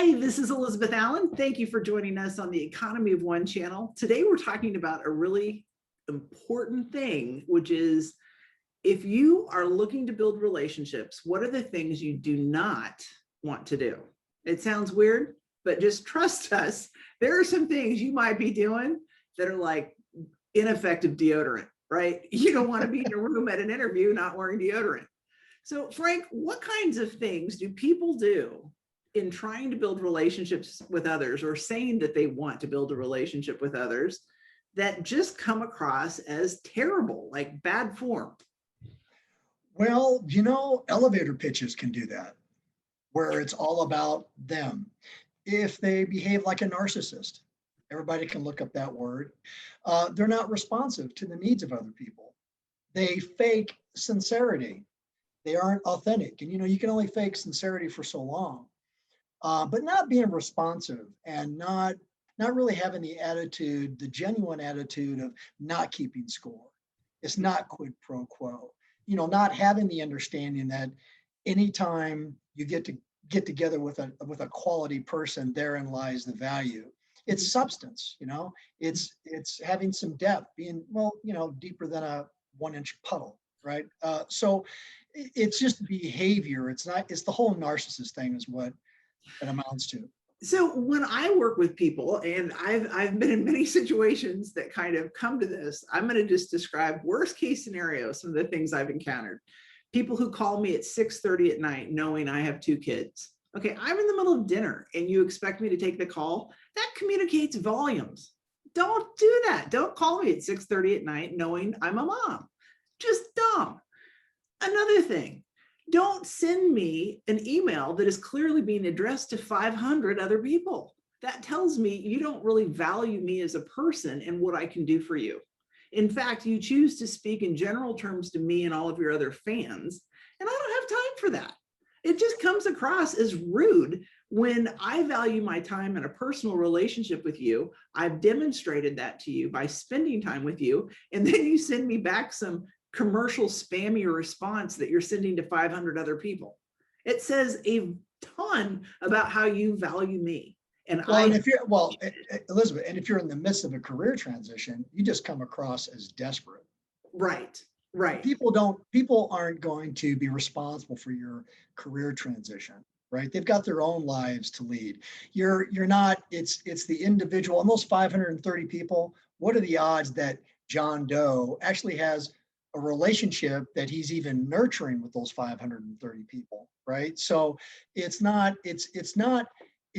Hi, this is Elizabeth Allen. Thank you for joining us on the Economy of One channel. Today, we're talking about a really important thing, which is if you are looking to build relationships, what are the things you do not want to do? It sounds weird, but just trust us. There are some things you might be doing that are like ineffective deodorant, right? You don't want to be in a room at an interview not wearing deodorant. So, Frank, what kinds of things do people do in trying to build relationships with others or saying that they want to build a relationship with others that just come across as terrible, like bad form? Well, elevator pitches can do that, where it's all about them. If they behave like a narcissist, everybody can look up that word. They're not responsive to the needs of other people. They fake sincerity. They aren't authentic. And you can only fake sincerity for so long. But not being responsive and not really having the genuine attitude of not keeping score. It's not quid pro quo. Not having the understanding that anytime you get together with a quality person, therein lies the value. It's substance. It's having some depth, being deeper than a 1-inch puddle, right? So it's just behavior. It's the whole narcissist thing is what it amounts to. So when I work with people, and I've been in many situations that kind of come to this, I'm going to just describe worst case scenarios, some of the things I've encountered. People who call me at 6:30 at night knowing I have 2 kids. Okay, I'm in the middle of dinner and you expect me to take the call? That communicates volumes. Don't do that. Don't call me at 6:30 at night knowing I'm a mom. Just dumb. Another thing, don't send me an email that is clearly being addressed to 500 other people. That tells me you don't really value me as a person and what I can do for you. In fact, you choose to speak in general terms to me and all of your other fans, and I don't have time for that. It just comes across as rude when I value my time in a personal relationship with you. I've demonstrated that to you by spending time with you, and then you send me back some commercial spammy response that you're sending to 500 other people. It says a ton about how you value me. And Elizabeth, and if you're in the midst of a career transition, you just come across as desperate. Right. People aren't going to be responsible for your career transition, right? They've got their own lives to lead. You're not, it's the individual, and those 530 people, what are the odds that John Doe actually has a relationship that he's even nurturing with those 530 people, right? So it's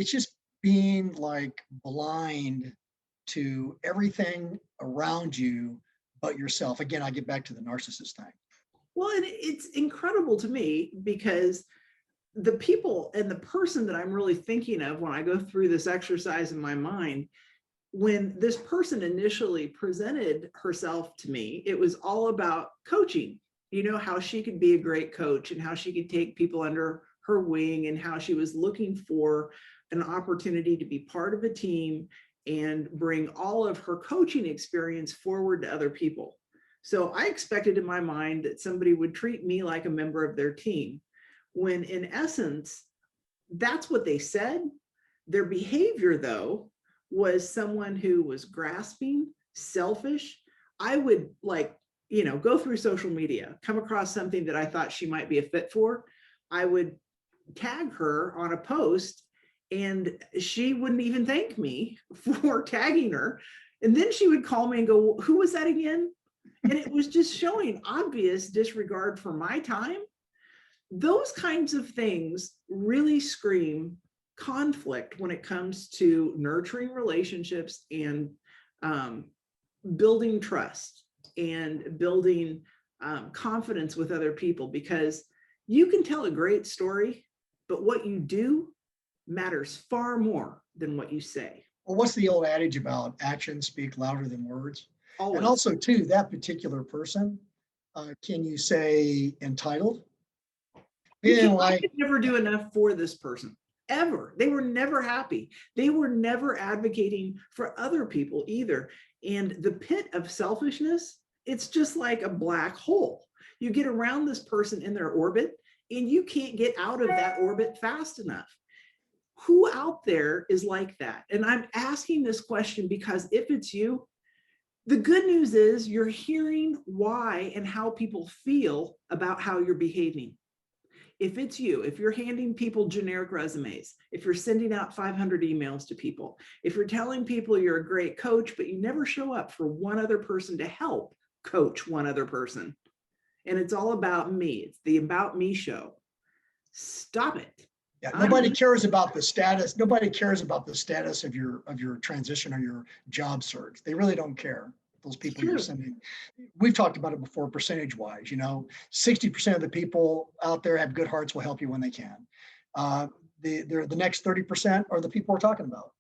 just being like blind to everything around you but yourself. Again, I get back to the narcissist thing. Well, and it's incredible to me because the people and the person that I'm really thinking of when I go through this exercise in my mind, when this person initially presented herself to me, it was all about coaching, how she could be a great coach and how she could take people under her wing and how she was looking for an opportunity to be part of a team and bring all of her coaching experience forward to other people. So I expected in my mind that somebody would treat me like a member of their team, when in essence, that's what they said. Their behavior, though, was someone who was grasping, selfish. I would go through social media, come across something that I thought she might be a fit for. I would tag her on a post and she wouldn't even thank me for tagging her. And then she would call me and go, who was that again? And it was just showing obvious disregard for my time. Those kinds of things really scream conflict when it comes to nurturing relationships and building trust and building confidence with other people, because you can tell a great story, but what you do matters far more than what you say. Well, what's the old adage about actions speak louder than words? Always. And also, too, that particular person, can you say entitled? I could never do enough for this person, ever. They were never happy. They were never advocating for other people either. And the pit of selfishness, it's just like a black hole. You get around this person in their orbit and you can't get out of that orbit fast enough. Who out there is like that? And I'm asking this question because if it's you, the good news is you're hearing why and how people feel about how you're behaving. If it's you, if you're handing people generic resumes, if you're sending out 500 emails to people, if you're telling people you're a great coach, but you never show up for one other person to help coach one other person, and it's all about me, it's the about me show, stop it. Yeah, nobody cares about the status. Nobody cares about the status of your transition or your job search. They really don't care. Those people you're sending. We've talked about it before, percentage wise. 60% of the people out there have good hearts, will help you when they can. The next 30% are the people we're talking about,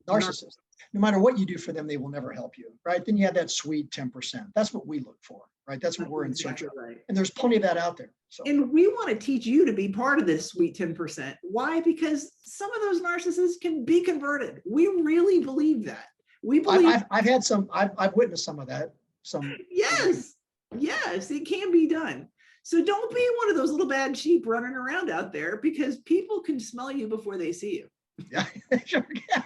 narcissists. No matter what you do for them, they will never help you, right? Then you have that sweet 10%. That's what we look for, right? That's what we're in search of. Right. And there's plenty of that out there. So. And we want to teach you to be part of this sweet 10%. Why? Because some of those narcissists can be converted. We really believe that. We believe. I've had some. I've witnessed some of that. Yes, it can be done. So don't be one of those little bad sheep running around out there, because people can smell you before they see you. Yeah, sure can.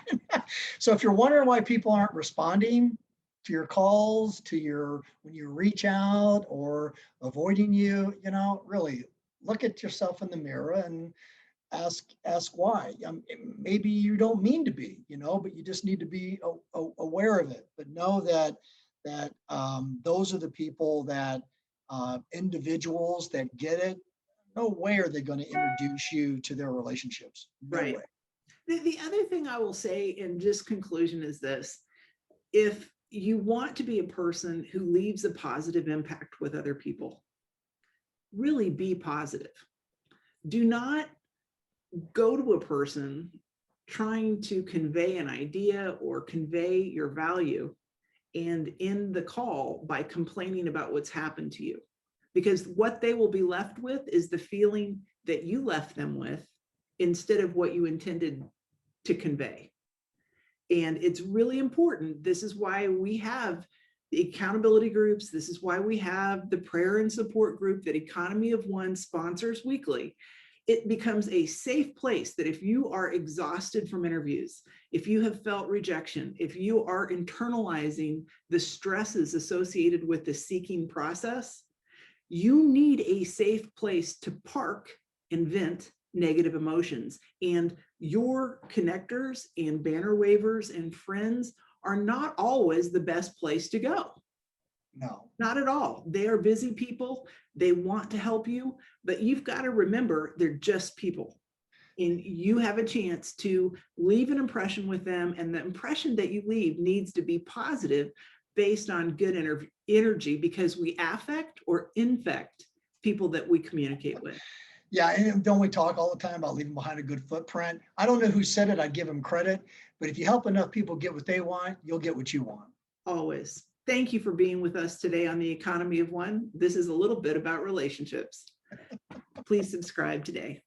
So if you're wondering why people aren't responding to your calls, when you reach out, or avoiding you, really look at yourself in the mirror and ask why. Maybe you don't mean to be, but you just need to be aware of it. But know that those are the people that individuals that get it. No way are they going to introduce you to their relationships. No right. way. The other thing I will say in just conclusion is this: if you want to be a person who leaves a positive impact with other people, really be positive. Do not go to a person trying to convey an idea or convey your value and end the call by complaining about what's happened to you, because what they will be left with is the feeling that you left them with instead of what you intended to convey. And it's really important. This is why we have the accountability groups. This is why we have the prayer and support group that Economy of One sponsors weekly. It becomes a safe place that if you are exhausted from interviews, if you have felt rejection, if you are internalizing the stresses associated with the seeking process, you need a safe place to park and vent negative emotions. And your connectors and banner wavers and friends are not always the best place to go. No, not at all. They are busy people. They want to help you, but you've got to remember they're just people. And you have a chance to leave an impression with them. And the impression that you leave needs to be positive based on good energy, because we affect or infect people that we communicate with. Yeah, and don't we talk all the time about leaving behind a good footprint? I don't know who said it. I'd give them credit. But if you help enough people get what they want, you'll get what you want. Always. Thank you for being with us today on the Economy of One. This is a little bit about relationships. Please subscribe today.